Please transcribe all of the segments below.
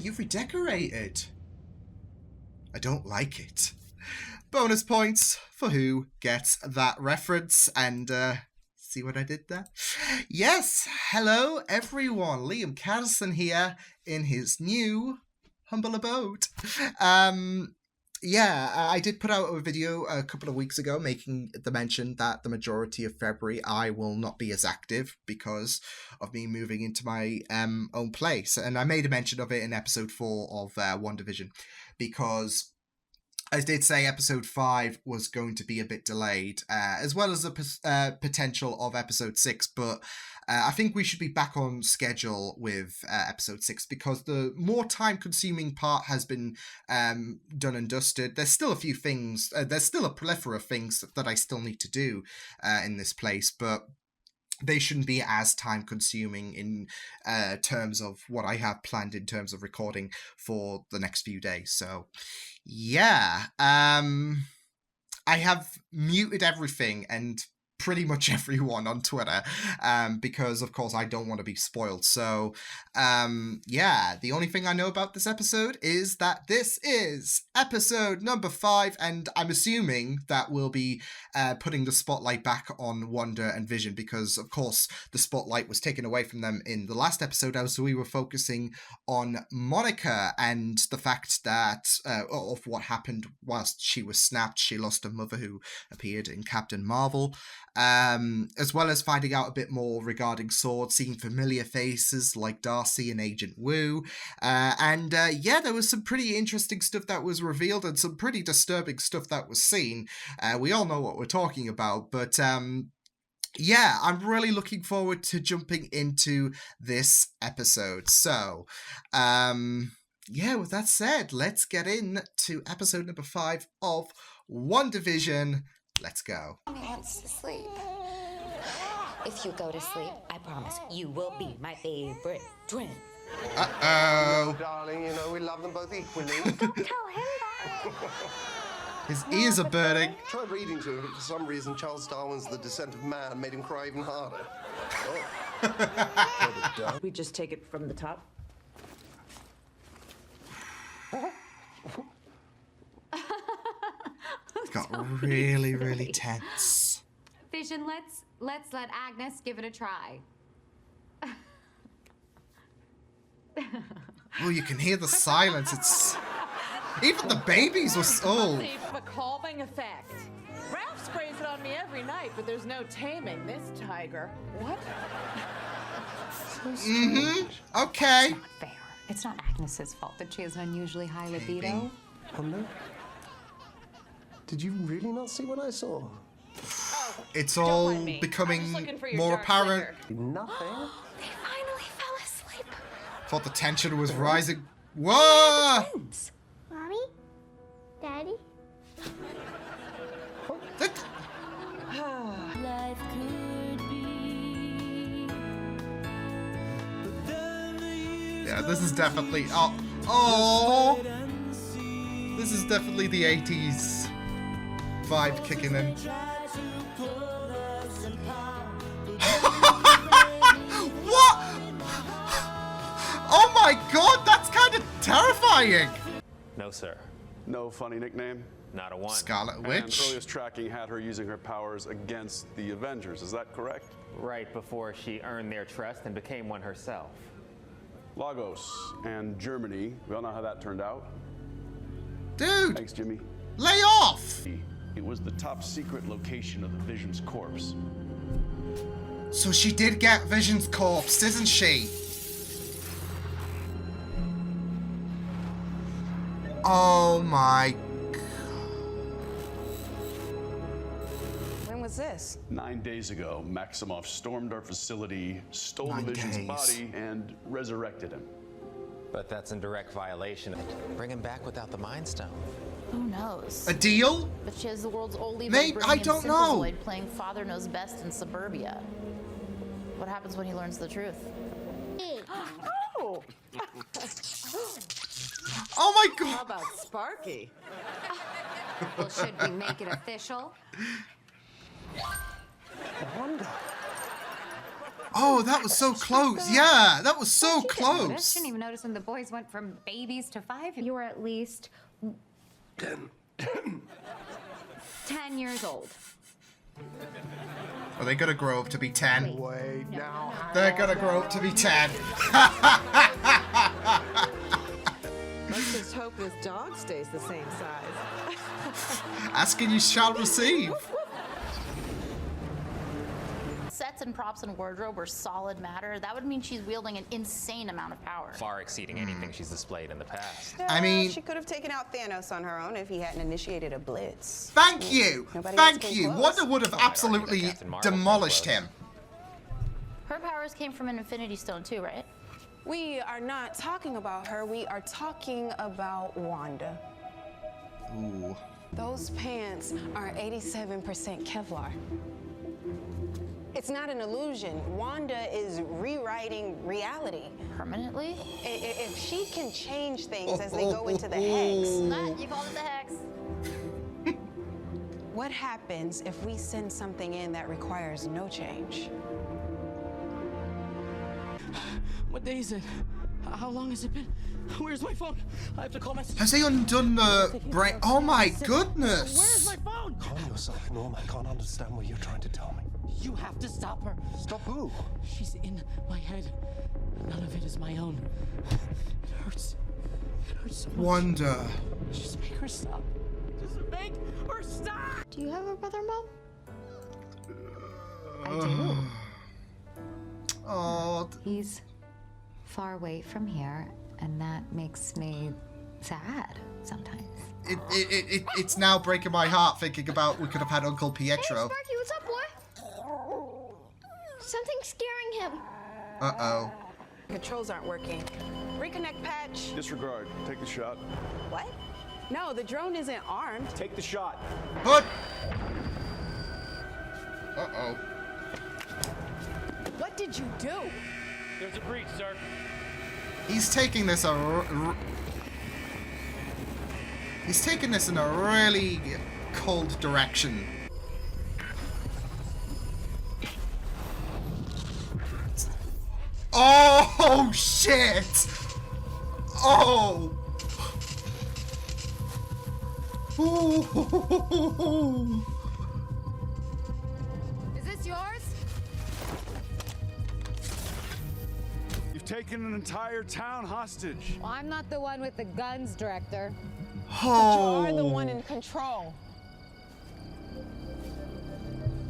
you've redecorated. I don't like it. Bonus points for who gets that reference. And see what I did there? Yes, hello everyone. Liam Caddison here in his new humble abode. Yeah, I did put out a video a couple of weeks ago making the mention that the majority of February I will not be as active because of me moving into my own place. And I made a mention of it in episode 4 of WandaVision because I did say episode 5 was going to be a bit delayed, as well as the potential of episode 6, but I think we should be back on schedule with episode 6 because the more time-consuming part has been done and dusted. There's still a few things, there's still a plethora of things that I still need to do in this place, but they shouldn't be as time-consuming in terms of what I have planned in terms of recording for the next few days. So, yeah. I have muted everything and pretty much everyone on Twitter because, of course, I don't want to be spoiled. So, yeah, the only thing I know about this episode is that this is episode number 5, and I'm assuming that we'll be putting the spotlight back on Wanda and Vision because, of course, the spotlight was taken away from them in the last episode as we were focusing on Monica and the fact that of what happened whilst she was snapped. She lost her mother who appeared in Captain Marvel. As well as finding out a bit more regarding S.W.O.R.D, seeing familiar faces like Darcy and Agent Wu. Yeah, there was some pretty interesting stuff that was revealed and some pretty disturbing stuff that was seen. We all know what we're talking about, but yeah, I'm really looking forward to jumping into this episode. So, yeah, with that said, let's get into episode number 5 of WandaVision. Let's go. He wants to sleep. If you go to sleep, I promise you will be my favorite twin. Uh-oh. Darling, you know we love them both equally. Don't tell him that. His ears are burning. Tried reading to him, but for some reason Charles Darwin's The Descent of Man made him cry even harder. Oh. We just take it from the top. It got really, really tense. Vision, let's let Agnes give it a try. Oh, you can hear the silence. It's even the babies were A calming effect. Ralph sprays it on me every night, but there's no taming this tiger. What? Okay. It's not fair. It's not Agnes's fault that she has an unusually high libido. Oh no. Did you really not see what I saw? It's all becoming more apparent. Nothing. They finally fell asleep. Thought the tension was rising. Whoa! Mommy? Daddy? That- Life could be. Yeah, this is definitely. Oh! This is definitely the 80s vibe kicking in. What? Oh my god, that's kind of terrifying! No, sir. No funny nickname? Not a one. Scarlet And Witch? earliest tracking had her using her powers against the Avengers, is that correct? Right before she earned their trust and became one herself. Lagos and Germany, we all know how that turned out. Dude, Thanks, Jimmy. lay off! It was the top secret location of the Vision's corpse. So she did get Vision's corpse, didn't she? Oh my. When was this? 9 days ago, Maximoff stormed our facility, stole 9 the Vision's days. body, and resurrected him. But that's in direct violation. Bring him back without the Mind Stone. Who knows? A deal? But she has the world's only Mate, I don't know. playing Father Knows Best in suburbia. What happens when he learns the truth? Oh! Oh my How god! about Sparky? Well, should we make it official? Wanda. Oh, that was so close. Yeah, that was so She close. didn't even notice when the boys went from babies to 5. You were at least 10. 10 years old. Are they gonna grow up to be 10? Wait, now. They're gonna grow up to be 10. Let's just hope this dog stays the same size. Ask and you shall receive. Sets and props and wardrobe are solid matter. That would mean she's wielding an insane amount of power. Far exceeding anything she's displayed in the past. I mean, she could have taken out Thanos on her own if he hadn't initiated a blitz. thank you. Nobody else Thank came you. close. Wanda would have Well, I'd argue absolutely that Captain Marvel came demolished close. him. Her powers came from an Infinity Stone too, right? We are not talking about her. We are talking about Wanda. Ooh. Those pants are 87% Kevlar. It's not an illusion. Wanda is rewriting reality. Permanently? If she can change things as they go into the hex, You called it the hex. what happens if we send something in that requires no change? What day is it? How long has it been? Where's my phone? I have to call my... Has he undone the brain? Oh my goodness. Where's my phone? Calm yourself, Norm. I can't understand what you're trying to tell me. You have to stop her. Stop who? She's in my head. None of it is my own. It hurts. It hurts so much. Wanda. Just make her stop. Just make her stop! Do you have a brother, Mom? I do. Oh, He's far away from here, and that makes me sad sometimes. it's now breaking my heart thinking about we could have had Uncle Pietro. Sparky, what's up, boy? Something's scaring him. Uh-oh. Controls aren't working. Reconnect patch. Disregard. Take the shot. What? No, the drone isn't armed. Take the shot. But... Uh-oh. What did you do? There's a breach, sir. He's taking this He's taking this in a really cold direction. Oh shit! Oh! Ooh. Is this yours? You've taken an entire town hostage. Well, I'm not the one with the guns, Director. Oh. You are the one in control.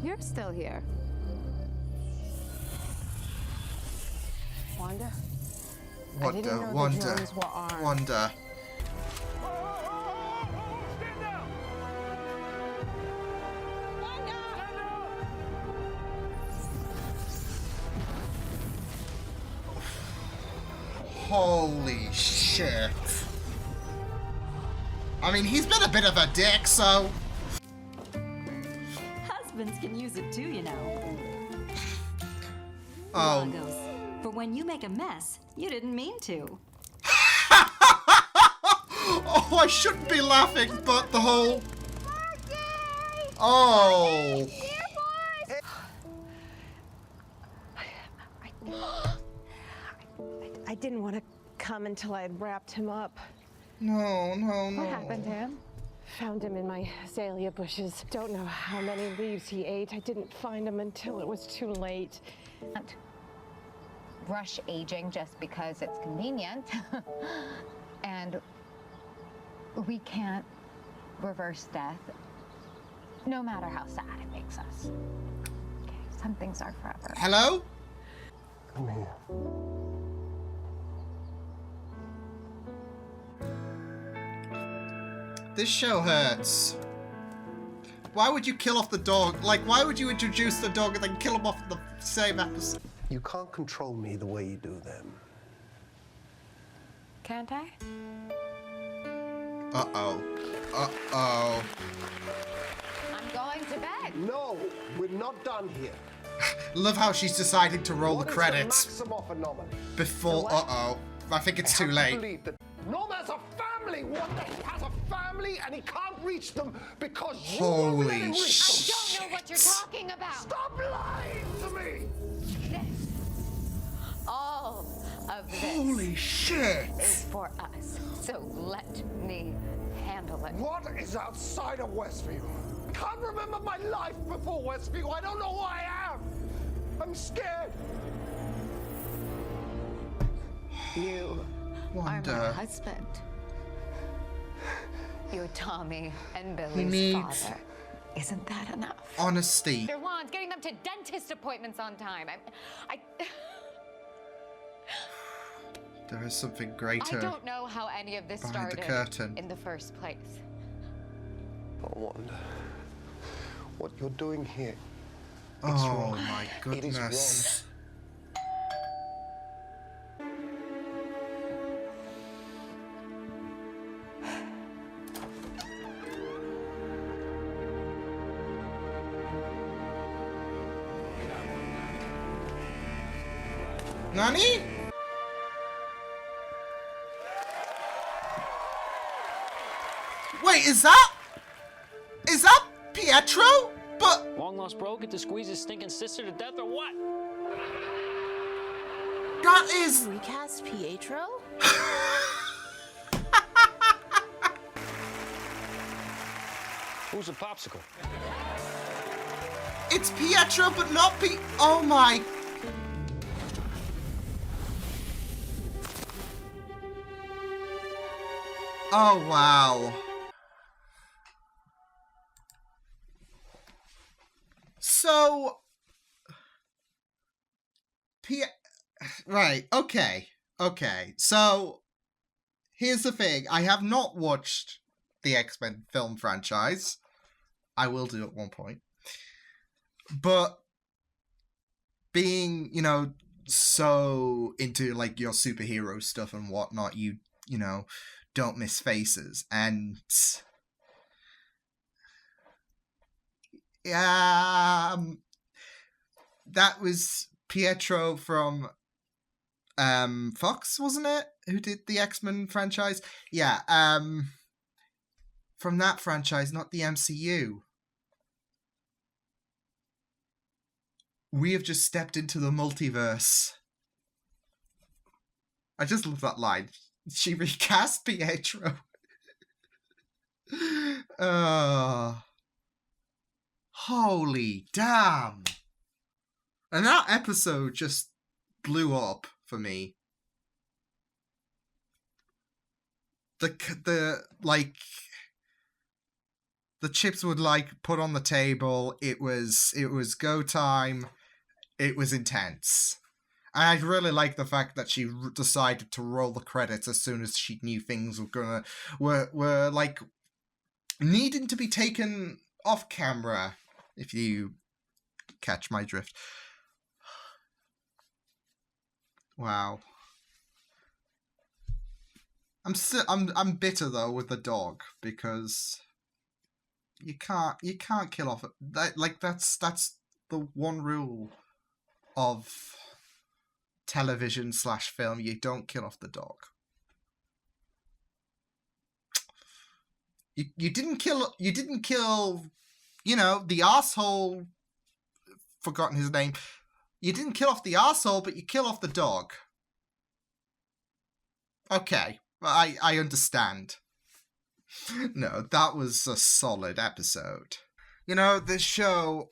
You're still here. Wanda? Wanda, Wanda, Wanda. Stand down! Holy shit. I mean, he's been a bit of a dick, so... Husbands can use it too, you know. Oh. Lagos. For when you make a mess, you didn't mean to. Oh, I shouldn't be laughing, but the whole... Oh. I didn't want to come until I had wrapped him up. No, no, no. What happened to him? Found him in my azalea bushes. Don't know how many leaves he ate. I didn't find him until it was too late. Don't rush aging just because it's convenient. And we can't reverse death, no matter how sad it makes us. Okay, some things are forever. Hello? Come here. This show hurts. Why would you kill off the dog? Like, why would you introduce the dog and then kill him off in the same episode? You can't control me the way you do them. Can't I? Uh-oh. Uh-oh. I'm going to bed. No, we're not done here. Love how she's decided to roll the credits What is the Maximoff anomaly? before... Uh-oh. I think it's too late. Believe that Norm has a family. Wanda has a family, and he can't reach them because you won't let him Holy reach them. shit. I don't know what you're talking about. Stop lying to me! Holy shit! Is for us. So let me handle it. What is outside of Westview? I can't remember my life before Westview. I don't know who I am. I'm scared. You Wanda. are my husband. You're Tommy and Billy's needs father. Isn't that enough? honesty. Their wands, getting them to dentist appointments on time. I There is something greater don't know how any of this behind the started curtain. in the first place. Oh, Wanda. What you're doing here, Oh my it is goodness. Nani? Wait, is that Pietro? But Long lost bro, get to squeeze his stinking sister to death or what? that is Recast Pietro? Who's a popsicle? it's Pietro, but not Oh my. Oh wow. So right, okay. So here's the thing. I have not watched the X-Men film franchise. I will do at one point. But being, so into like your superhero stuff and whatnot, you don't miss faces. And that was Pietro from Fox, wasn't it? Who did the X-Men franchise? Yeah, from that franchise, not the MCU. We have just stepped into the multiverse. I just love that line. She recast Pietro. Holy damn. And that episode just blew up for me. The chips would put on the table. It was go time. It was intense. And I really like the fact that she decided to roll the credits as soon as she knew things were like needing to be taken off camera, if you catch my drift. Wow. I'm bitter though with the dog because you can't kill off that. Like that's the one rule of television/film. You don't kill off the dog. You didn't kill the arsehole. Forgotten his name. You didn't kill off the arsehole, but you kill off the dog. Okay, I understand. No, that was a solid episode. The show,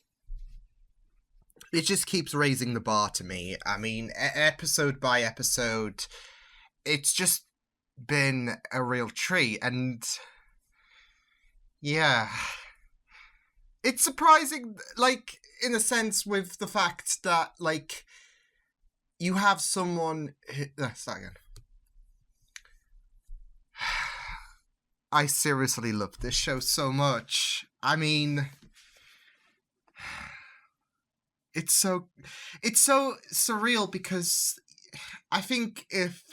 it just keeps raising the bar to me. I mean, episode by episode, it's just been a real treat. And yeah, it's surprising, in a sense, with the fact that, you have someone who... start again. I seriously love this show so much. I mean... It's so surreal because I think if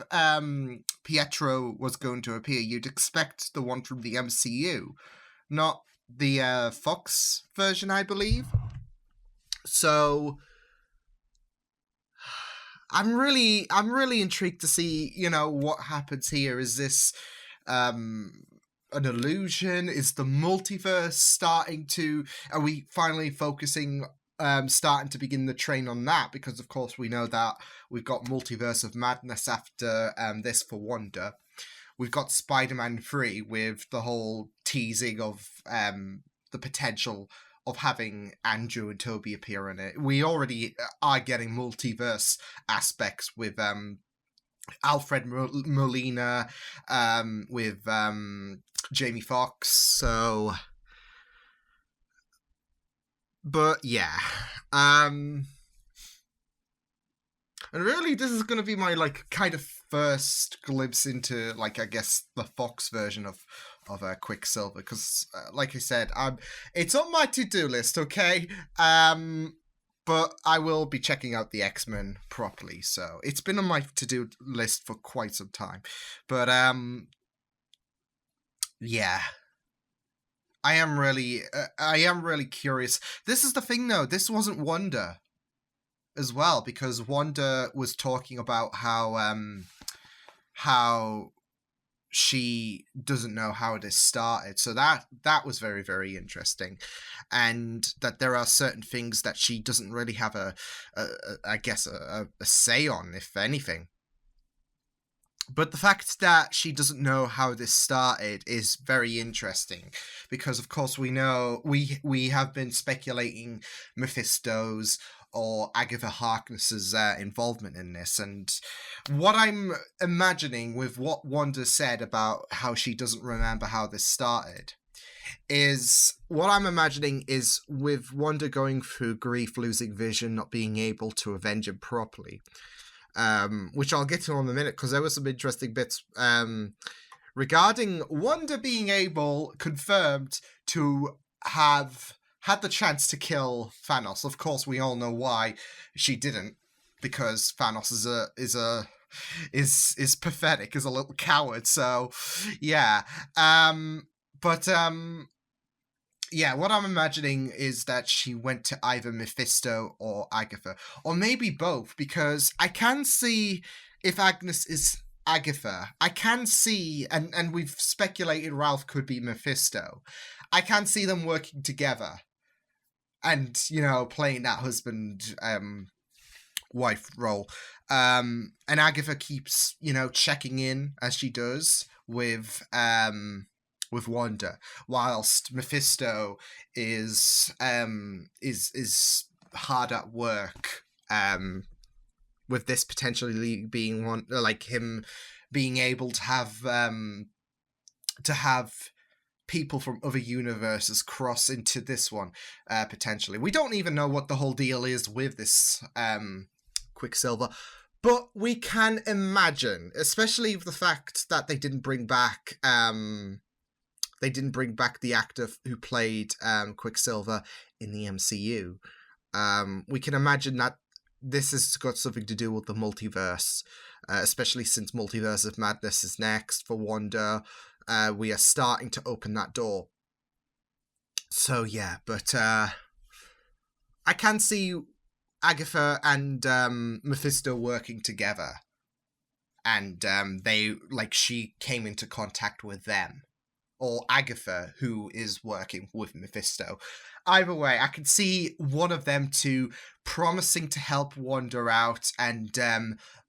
Pietro was going to appear, you'd expect the one from the MCU, not the Fox version, I believe. So I'm really intrigued to see, what happens here. Is this an illusion? Is the multiverse starting to... Are we finally focusing starting to begin the train on that, because of course we know that we've got Multiverse of Madness after this for Wanda. We've got Spider-Man 3 with the whole teasing of the potential of having Andrew and Toby appear in it. We already are getting multiverse aspects with Alfred Molina, with Jamie Foxx. So, but yeah, and really, this is going to be my kind of first glimpse into I guess the Fox version of Quicksilver, because like I said, it's on my to-do list, okay? But I will be checking out the X-Men properly, so it's been on my to-do list for quite some time. But yeah, I am really curious. This is the thing, though. This wasn't Wanda as well, because Wanda was talking about how she doesn't know how this started. So that was very, very interesting. And that there are certain things that she doesn't really have a say on, if anything. But the fact that she doesn't know how this started is very interesting, because of course we know we have been speculating Mephisto's or Agatha Harkness's involvement in this, and what I'm imagining with what Wanda said about how she doesn't remember how this started is with Wanda going through grief, losing Vision, not being able to avenge him properly, which I'll get to in a minute, because there were some interesting bits regarding Wanda being able, confirmed, to have had the chance to kill Thanos. Of course, we all know why she didn't, because Thanos is pathetic, is a little coward. So, yeah. Yeah, what I'm imagining is that she went to either Mephisto or Agatha, or maybe both, because I can see, if Agnes is Agatha, I can see, and we've speculated Ralph could be Mephisto, I can see them working together and, playing that husband wife role. And Agatha keeps, checking in as she does with Wanda, whilst Mephisto is hard at work with this potentially being one, him being able to have people from other universes cross into this one, potentially. We don't even know what the whole deal is with this Quicksilver, but we can imagine, especially with the fact that they didn't bring back the actor who played Quicksilver in the MCU. We can imagine that this has got something to do with the multiverse, especially since Multiverse of Madness is next for Wanda. We are starting to open that door. So yeah, but I can see Agatha and Mephisto working together, and she came into contact with them, or Agatha, who is working with Mephisto. Either way, I can see one of them two promising to help Wanda out, and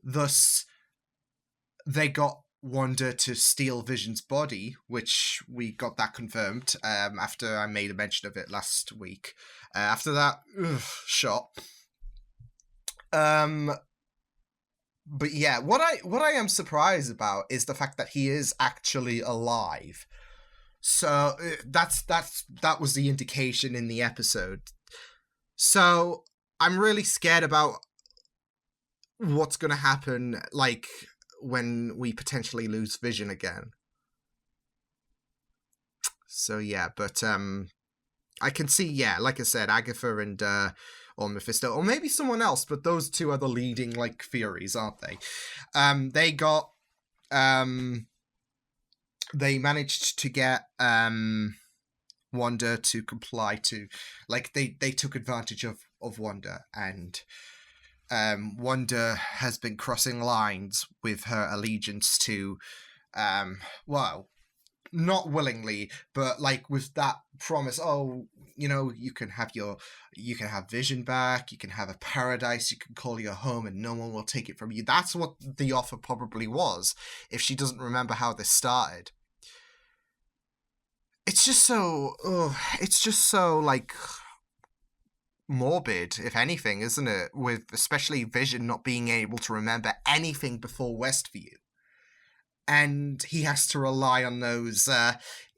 thus they got Wanda to steal Vision's body, which we got that confirmed after I made a mention of it last week. After that, shot. But yeah, what I am surprised about is the fact that he is actually alive. So that was the indication in the episode. So I'm really scared about what's going to happen, when we potentially lose Vision again. So yeah, but I can see, yeah, like I said, Agatha and or Mephisto, or maybe someone else, but those two are the leading theories, aren't they? They managed to get Wanda to comply to, they took advantage of Wanda, and Wanda has been crossing lines with her allegiance to, not willingly, but with that promise, you know, you can have Vision back, you can have a paradise you can call your home, and no one will take it from you. That's what the offer probably was, if she doesn't remember how this started. It's just so, like, morbid, if anything, isn't it? With especially Vision not being able to remember anything before Westview. And he has to rely on those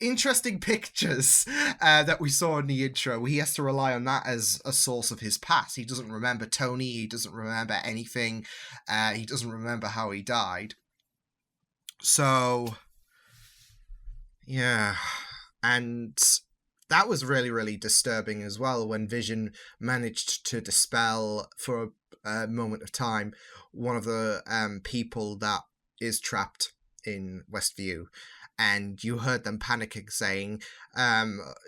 interesting pictures that we saw in the intro. He has to rely on that as a source of his past. He doesn't remember Tony. He doesn't remember anything. He doesn't remember how he died. So, yeah. And that was really, really disturbing as well, when Vision managed to dispel, for a moment of time, one of the people that is trapped in Westview, and you heard them panicking, saying,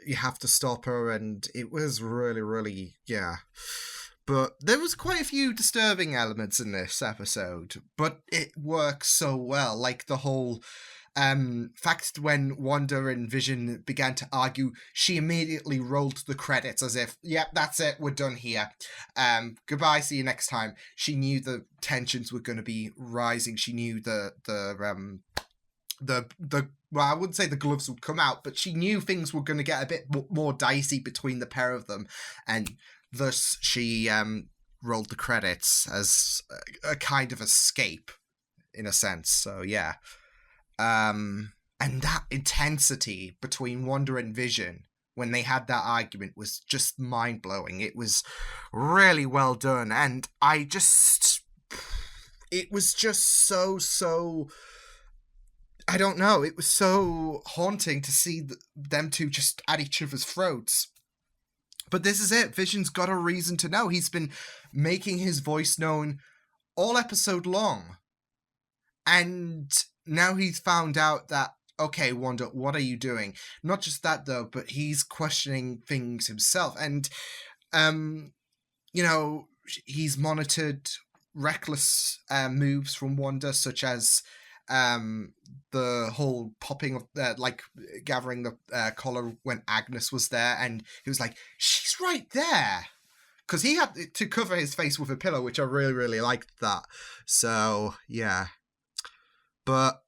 you have to stop her, and it was really, really, yeah. But there was quite a few disturbing elements in this episode, but it works so well. Like the whole fact when Wanda and Vision began to argue, she immediately rolled the credits as if, yep, that's it, we're done here. Goodbye, see you next time. She knew the tensions were going to be rising. She knew the well, I wouldn't say the gloves would come out, but she knew things were going to get a bit more dicey between the pair of them, and thus she rolled the credits as a kind of escape, in a sense. So yeah. And that intensity between Wanda and Vision when they had that argument was just mind-blowing. It was really well done, and it was just so I don't know, it was so haunting to see them two just at each other's throats. But this is it. Vision's got a reason to know. He's been making his voice known all episode long. And now he's found out that, okay, Wanda, what are you doing? Not just that, though, but he's questioning things himself. And, you know, he's monitored reckless moves from Wanda, such as the whole popping of, like, gathering the collar when Agnes was there. And he was like, she's right there. Because he had to cover his face with a pillow, which I really, really liked that. So, yeah. But,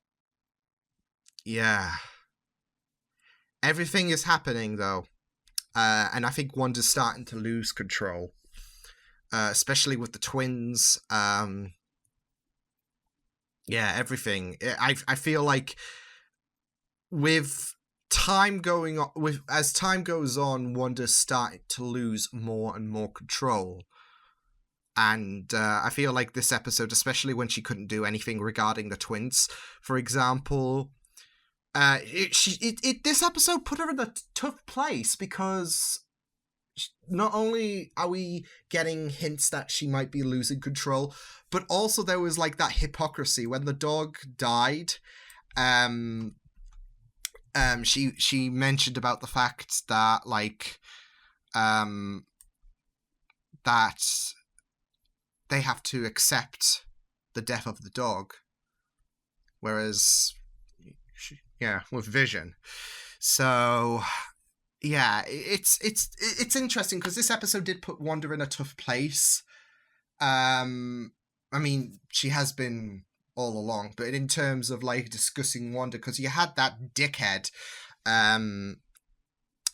yeah. Everything is happening, though. And I think Wanda's starting to lose control. Especially with the twins. Yeah, everything. I feel like with time going on, as time goes on, Wanda's starting to lose more and more control. And I feel like this episode, especially when she couldn't do anything regarding the twins, for example, this episode put her in a tough place, because not only are we getting hints that she might be losing control, but also there was like that hypocrisy when the dog died. She mentioned about the fact that that they have to accept the death of the dog, whereas with Vision. So yeah, it's interesting, because this episode did put Wanda in a tough place. I mean, she has been all along, but in terms of like discussing Wanda, because you had that dickhead,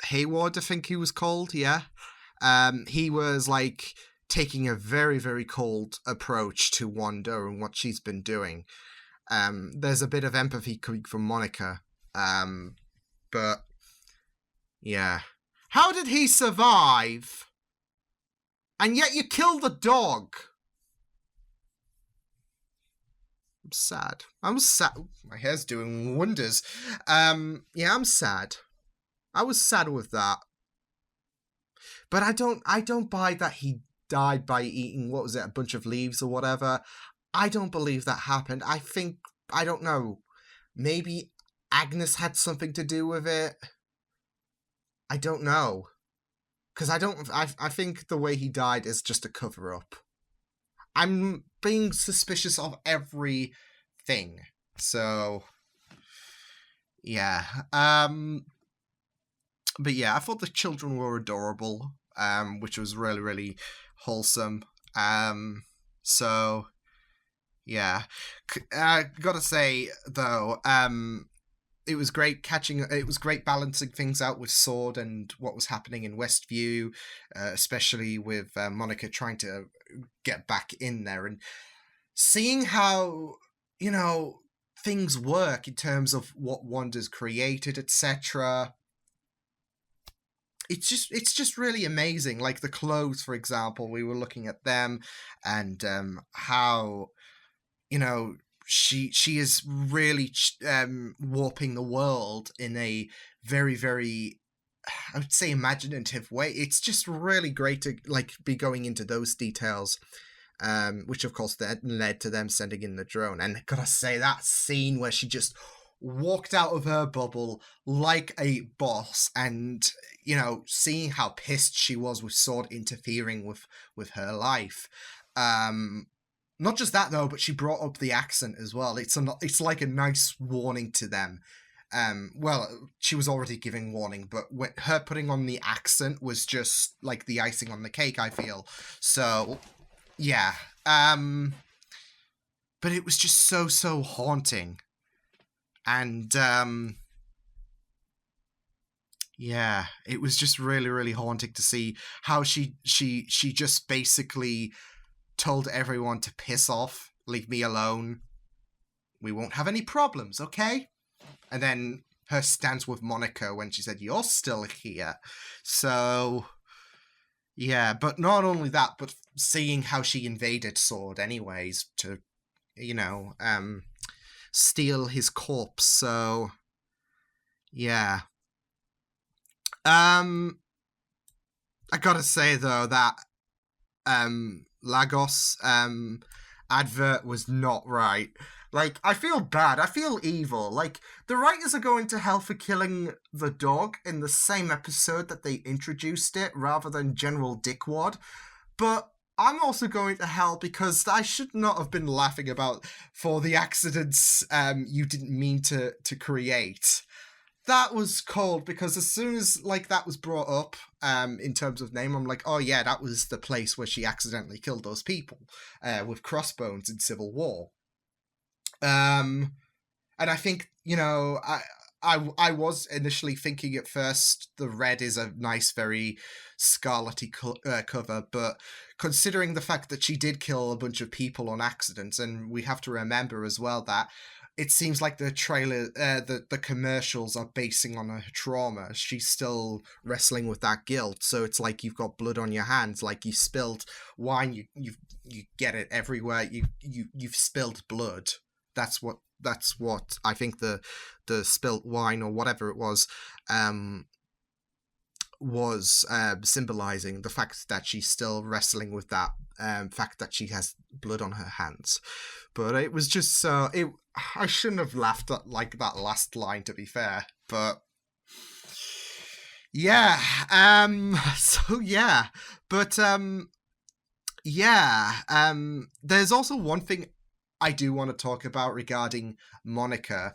Hayward, I think he was called, yeah. He was like taking a very, very cold approach to Wanda and what she's been doing. There's a bit of empathy coming from Monica, but yeah. How did he survive? And yet you killed the dog. I'm sad. My hair's doing wonders. Yeah, I'm sad. I was sad with that. But I don't buy that he died by eating, what was it, a bunch of leaves or whatever. I don't believe that happened. I don't know. Maybe Agnes had something to do with it. I don't know. Because I think the way he died is just a cover-up. I'm being suspicious of everything. So, yeah. but yeah, I thought the children were adorable, which was really, really wholesome. So yeah, gotta say though, it was great balancing things out with Sword and what was happening in Westview, especially with Monica trying to get back in there and seeing how, things work in terms of what Wanda's created, etc. It's just really amazing. Like the clothes, for example, we were looking at them and how, she is really warping the world in a very, very, I would say, imaginative way. It's just really great to be going into those details, which of course then led to them sending in the drone. And gotta say, that scene where she just walked out of her bubble like a boss, and seeing how pissed she was with Sword interfering with her life. Not just that though, but she brought up the accent as well. It's like a nice warning to them. Well, she was already giving warning, but her putting on the accent was just like the icing on the cake, I feel. So, yeah. But it was just so haunting. And, yeah, it was just really, really haunting to see how she just basically told everyone to piss off, leave me alone. We won't have any problems, okay? And then her stance with Monica when she said, "You're still here." So, yeah, but not only that, but seeing how she invaded Sword anyways to, steal his corpse. So, yeah. I gotta say though that Lagos advert was not right. Like, I feel bad. I feel evil. Like, the writers are going to hell for killing the dog in the same episode that they introduced it, rather than General Dickwad. But I'm also going to hell because I should not have been laughing about for the accidents you didn't mean to create. That was cold, because as soon as that was brought up in terms of name, I'm like, oh yeah, that was the place where she accidentally killed those people with crossbones in Civil War. And I think, I was initially thinking at first the red is a nice, very scarlety cover, but considering the fact that she did kill a bunch of people on accident, and we have to remember as well that it seems like the trailer, the commercials are basing on her trauma. She's still wrestling with that guilt, so it's like you've got blood on your hands, like you spilled wine, you get it everywhere. You've spilled blood. That's what I think the spilt wine or whatever it was symbolizing, the fact that she's still wrestling with that fact that she has blood on her hands. But it was just so I shouldn't have laughed at that last line, to be fair, but yeah. So yeah, but there's also one thing I do want to talk about regarding Monica.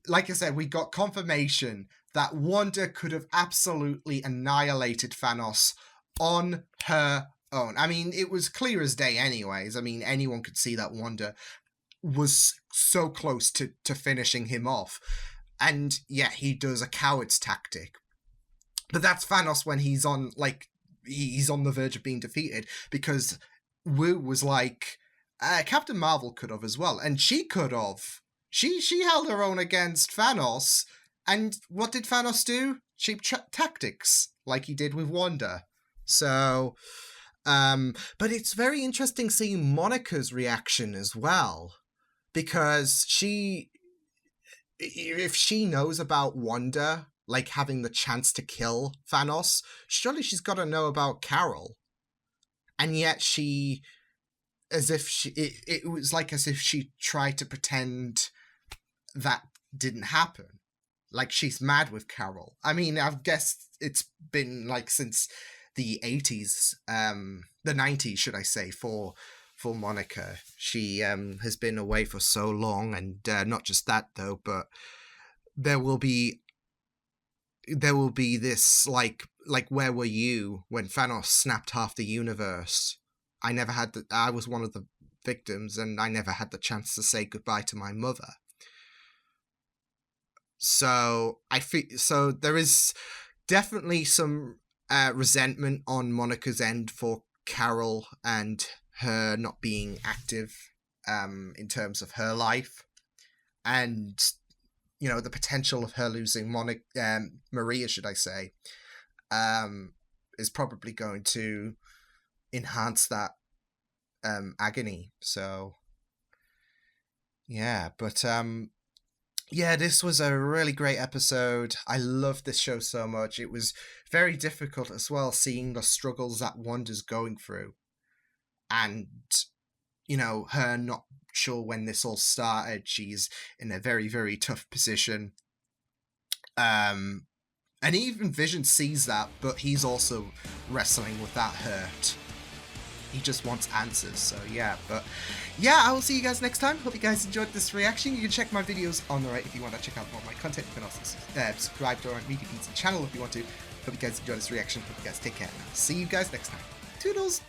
Like I said, we got confirmation that Wanda could have absolutely annihilated Thanos on her own. I mean, it was clear as day anyways. I mean, anyone could see that Wanda was so close to finishing him off. And yeah, he does a coward's tactic. But that's Thanos when he's on the verge of being defeated, because Wu was like, Captain Marvel could have as well, and she could have. She held her own against Thanos, and what did Thanos do? Cheap tactics, like he did with Wanda. So, but it's very interesting seeing Monica's reaction as well, because if she knows about Wanda, having the chance to kill Thanos, surely she's got to know about Carol. And yet it was as if she tried to pretend that didn't happen. Like, she's mad with Carol. I mean, I guess it's been since the 80s, the 90s, should I say, for Monica. She has been away for so long, and not just that though, but there will be there will be this like where were you when Thanos snapped half the universe? I was one of the victims, and I never had the chance to say goodbye to my mother. So there is definitely some resentment on Monica's end for Carol and her not being active in terms of her life, and the potential of her losing Maria, should I say, is probably going to enhance that agony. So yeah, but this was a really great episode. I love this show so much. It was very difficult as well, seeing the struggles that Wanda's going through, and her not sure when this all started. She's in a very, very tough position, and even Vision sees that, but he's also wrestling with that hurt. He just wants answers. So I will see you guys next time. Hope you guys enjoyed this reaction. You can check my videos on the right if you want to check out more of my content. You can also subscribe to our Media Pizza channel if you want to. Hope you guys enjoyed this reaction. Hope you guys take care. And I'll see you guys next time. Toodles!